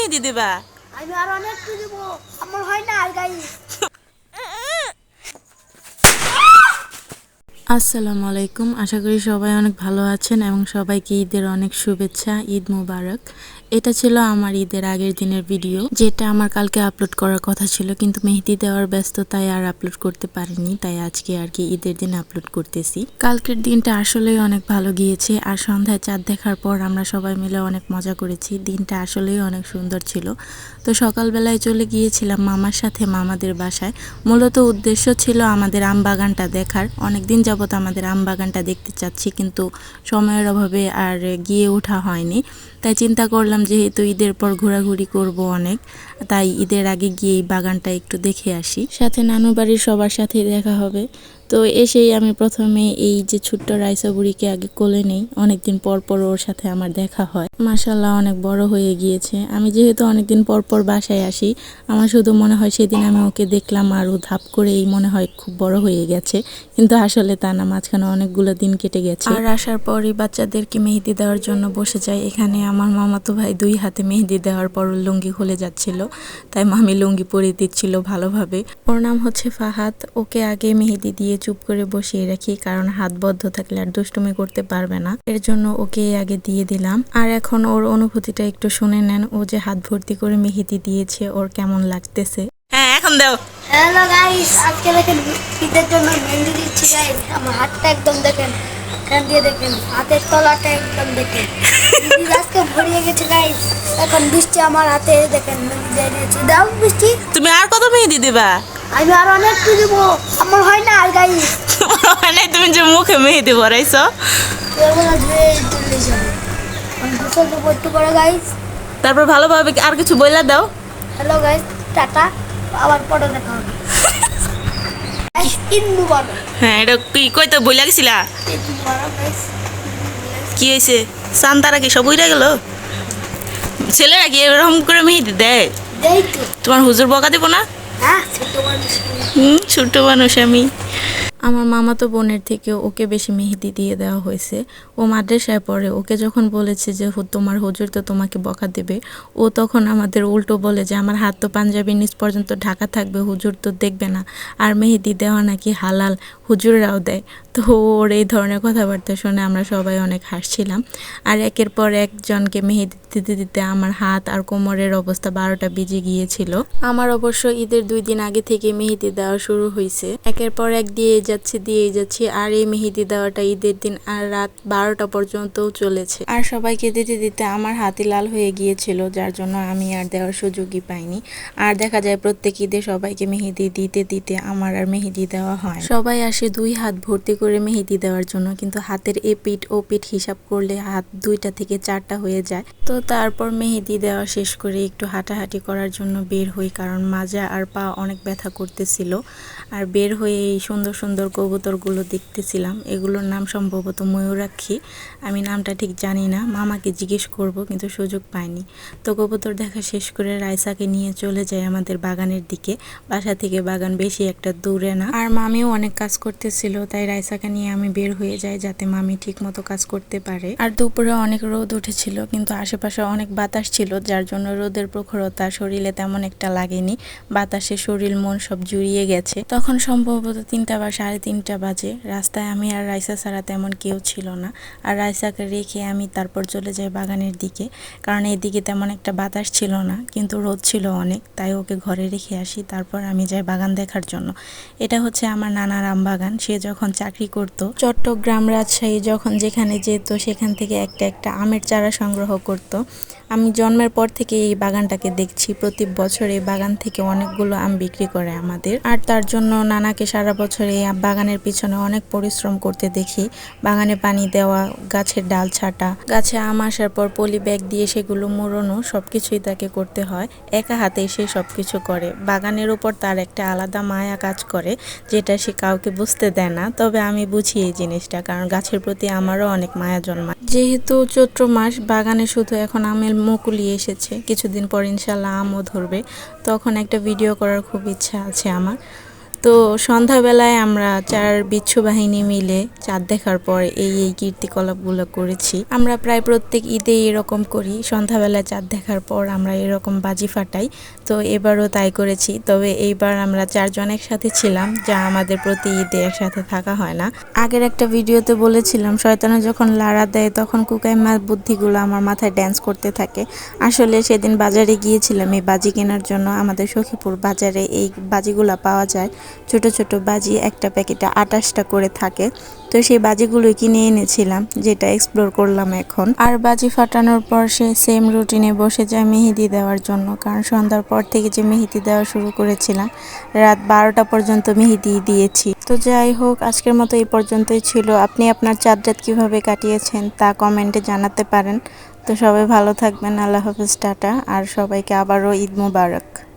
মেহেদি দিবা? আমি আর অনেক কিছু দিব, আমার হয় না আর গাইস। আসসালামু আলাইকুম, আশা করি সবাই অনেক ভালো আছেন এবং সবাইকে ঈদের অনেক শুভেচ্ছা। ঈদ মোবারক। এটা ছিল আমার ঈদের আগের দিনের ভিডিও, যেটা আমার কালকে আপলোড করার কথা ছিল, কিন্তু মেহেদি দেওয়ার ব্যস্ততায় আর আপলোড করতে পারিনি, তাই আজকে আর কি ঈদের দিন আপলোড করতেছি। কালকের দিনটা আসলেই অনেক ভালো গিয়েছে, আর সন্ধ্যায় চাঁদ দেখার পর আমরা সবাই মিলে অনেক মজা করেছি। দিনটা আসলেই অনেক সুন্দর ছিল। তো সকালবেলায় চলে গিয়েছিলাম মামার সাথে মামাদের বাসায়। মূলত উদ্দেশ্য ছিল আমাদের আম বাগানটা দেখার। অনেকদিন যাবত আমাদের আম বাগানটা দেখতে চাচ্ছি, কিন্তু সময়ের অভাবে আর গিয়ে ওঠা হয়নি। তাই চিন্তা করলাম যেহেতু ঈদের পর ঘোরাঘুরি করব অনেক, তাই ঈদের আগে গিয়ে এই বাগানটা একটু দেখে আসি, সাথে নানু বাড়ির সবার সাথে দেখা হবে। তো এসেই আমি প্রথমে এই যে ছোট্ট রাইসা বুড়িকে আগে কোলে নেই। অনেকদিন পর পর ওর সাথে আমার দেখা হয়। মাশাআল্লাহ অনেক বড় হয়ে গিয়েছে। আমি যেহেতু অনেকদিন পর পর বাসায় আসি, আমার শুধু মনে হয় সেদিন আমি ওকে দেখলাম আর ও ধাপ করেই মনে হয় খুব বড় হয়ে গেছে, কিন্তু আসলে তা না, মাঝখানে অনেকগুলো দিন কেটে গেছে। আর আসার পরই বাচ্চাদেরকে মেহেদি দেওয়ার জন্য বসে যায়। এখানে আমার মামাতো ভাই 2 হাতে মেহেদি দেওয়ার পর লুঙ্গি খুলে যাচ্ছিল, তাই মামি লুঙ্গি পরিয়ে দিচ্ছিল ভালোভাবে। ওর নাম হচ্ছে ফাহাদ। ওকে আগে মেহেদি দিয়ে চুপ করে বসিয়ে রাখি, কারণ হাত বদ্ধ থাকলে আর দুষ্টুমি করতে পারবে না, এর জন্য ওকে আগে দিয়ে দিলাম। আর এখন ওর অনুভূতিটা একটু শুনে নেন। ও যে হাত ভর্তি করে মেহেদি দিয়েছে, ওর কেমন লাগতেছে। হ্যাঁ এখন দাও। হ্যালো গাইস, আজকে দেখেন ঈদের জন্য মেহেদি দিচ্ছি গাইস। আমার হাতটা একদম দেখেন, এখান দিয়ে দেখেন, হাতের তলাটা একদম দেখেন মেহেদি আজকে ভরিয়ে গেছে গাইস। এখন বৃষ্টি আমার হাতে দেখেন মেহেদি দিয়ে দিয়েছে। দাও বৃষ্টি। তুমি আর কত মেহেদি দিবা? আমি আর অনেক কিছু দিব, আমার হয় না আর গাইস। মানে তুমি যে মুখে মেহেদি ভরাইছো। এগুলো ধুয়ে তুলে যাবে। আমি গোসল দেবো একটু করে গাইস। তারপর ভালোভাবে আর কিছু বইলা দাও। হ্যালো গাইস, টাটা, আবার পরে দেখা হবে। ঈদ মুবারক। হ্যাঁ এটা কি কইতে বইলা গেছিলা? ঈদ মুবারক গাইস। কি হয়েছে? সান্তারা কি সব উইরা গেল? ছেলেরা কি এরকম করে মেহেদি দেয়? দেই তো। তোমার হুজুর বকা দিব না? হ্যাঁ, ছোট মানুষ। ছোট্ট মানুষ আমি। আমার মামাতো বোনের থেকে ওকে বেশি মেহেদি দিয়ে দেওয়া হয়েছে। ও মাদ্রাসায় পড়ে। ওকে যখন বলেছে যে তোমার হুজুর তো তোমাকে বকা দেবে, ও তখন আমাদের উল্টো বলে যে আমার হাত তো পাঞ্জাবির নিচ পর্যন্ত ঢাকা থাকবে, হুজুর তো দেখবে না, আর মেহেদি দেওয়া নাকি হালাল, হুজুররাও দেয়। তো ওর এই ধরনের কথাবার্তা শুনে আমরা সবাই অনেক হাসছিলাম। আর একের পর একজনকে মেহেদি দিতে দিতে আমার হাত আর কোমরের অবস্থা 12টা বেজে গিয়েছিল। আমার অবশ্য ঈদের 2 দিন আগে থেকে মেহেদি দেওয়া শুরু হয়েছে। একের পর এক দিয়েই যাচ্ছি। আর এই মেহেদি দেওয়াটা ঈদের দিন আর রাত 12টা পর্যন্তও চলেছে। আর সবাইকে দিতে দিতে আমার হাতই লাল হয়ে গিয়েছিল, যার জন্য আমি আর দেওয়ার সুযোগই পাইনি। আর দেখা যায় প্রত্যেক ঈদে সবাইকে মেহেদি দিতে দিতে আমার আর মেহেদি দেওয়া হয়। সবাই আসে 2 হাত ভর্তি করে মেহেদি দেওয়ার জন্য, কিন্তু হাতের এপিঠ ও পিঠ হিসাব করলে হাত 2টা থেকে 4টা হয়ে যায়। তো তারপর মেহেদি দেওয়া শেষ করে একটু হাঁটাহাঁটি করার জন্য বের হই, কারণ মাজা আর পা অনেক ব্যথা করতেছিল। আর বের হয়ে এই সুন্দর সুন্দর কবুতরগুলো দেখতেছিলাম। এগুলোর নাম সম্ভবত ময়ূরাক্ষী, আমি নামটা ঠিক জানি না, মামাকে জিজ্ঞেস করব, কিন্তু সুযোগ পাইনি। তো কবুতর দেখা শেষ করে রাইসাকে নিয়ে চলে যায় আমাদের বাগানের দিকে। বাসা থেকে বাগান বেশি একটা দূরে না, আর মামিও অনেক কাজ করতেছিল, তাই রাইসাকে নিয়ে আমি বের হয়ে যাই যাতে মামি ঠিক মতো কাজ করতে পারে। আর দুপুরে অনেক রোদ উঠেছিল, কিন্তু আশেপাশে অনেক বাতাস ছিল, যার জন্য রোদের প্রখরতা শরীরে তেমন একটা লাগেনি। বাতাসে শরীর মন সব জুড়িয়ে গেছে। তখন সম্ভবত 3টা বা 3:30 বাজে। রাস্তায় আমি আর রাইসা ছাড়া তেমন কেউ ছিল না। আর রাইসাকে রেখে আমি তারপর চলে যাই বাগানের দিকে, কারণ এইদিকে তেমন একটা বাতাস ছিল না, কিন্তু রোদ ছিল অনেক, তাই ওকে ঘরে রেখে আসি। তারপর আমি যাই বাগান দেখার জন্য। এটা হচ্ছে আমার নানার আম বাগান। সে যখন চাকরি করত চট্টগ্রাম, রাজশাহী, যখন যেখানে যেত সেখান থেকে একটা একটা আমের চারা সংগ্রহ করত। আমি জন্মের পর থেকে এই বাগানটাকে দেখছি। প্রতি বছর এই বাগান থেকে অনেকগুলো আম বিক্রি করে আমাদের। আর তার জন্য নানাকে সারা বছর এই বাগানের পিছনে অনেক পরিশ্রম করতে দেখি। বাগানে পানি দেওয়া, গাছের ডাল ছাঁটা, গাছে আম আসার পর পলি ব্যাগ দিয়ে সেগুলো মোড়ানো, সবকিছুই তাকে করতে হয়। একা হাতেই সে সবকিছু করে। বাগানের উপর তার একটা আলাদা মায়া কাজ করে, যেটা সে কাউকে বুঝতে দেয় না। তবে আমি বুঝি এই জিনিসটা, কারণ গাছের প্রতি আমারও অনেক মায়া জন্মায়। যেহেতু চৈত্র মাস, বাগানে শুধু এখন আমের মুকুলি এসেছে, কিছুদিন পর ইনশাল্লাহ আমও ধরবে, তখন একটা ভিডিও করার খুব ইচ্ছা আছে আমার। তো সন্ধ্যাবেলায় আমরা 4 বিচ্ছু বাহিনী মিলে চাঁদ দেখার পর এই কীর্তিকলাপগুলো করেছি। আমরা প্রায় প্রত্যেক ঈদে এরকম করি, সন্ধ্যাবেলায় চাঁদ দেখার পর আমরা এরকম বাজি ফাটাই। তো এবারও তাই করেছি, তবে এইবার আমরা 4 জন একসাথে ছিলাম, যা আমাদের প্রতি ঈদে একসাথে থাকা হয় না। আগের একটা ভিডিওতে বলেছিলাম শয়তানে যখন লাড়া দেয় তখন কুকাইমার বুদ্ধিগুলো আমার মাথায় ড্যান্স করতে থাকে। আসলে সেদিন বাজারে গিয়েছিলাম এই বাজি কেনার জন্য। আমাদের সখীপুর বাজারে এই বাজিগুলো পাওয়া যায়, ছোট ছোট বাজি, একটা প্যাকেটে 28টা করে থাকে। তো সেই বাজিগুলো কিনে এনেছিলাম, যেটা এক্সপ্লোর করলাম এখন। আর বাজি ফাটানোর পর সে সেম রুটিনে বসে যায় মেহেদি দেওয়ার জন্য, কারণ সন্ধ্যার পর থেকে যে মেহেদি দেওয়া শুরু করেছিলাম, রাত 12টা পর্যন্ত মেহেদি দিয়েছি। তো যাই হোক, আজকের মতো এই পর্যন্তই ছিল। আপনি আপনার চাঁদ রাত কীভাবে কাটিয়েছেন তা কমেন্টে জানাতে পারেন। তো সবাই ভালো থাকবেন, আল্লাহ হাফেজ, টাটা। আর সবাইকে আবারও ঈদ মোবারক।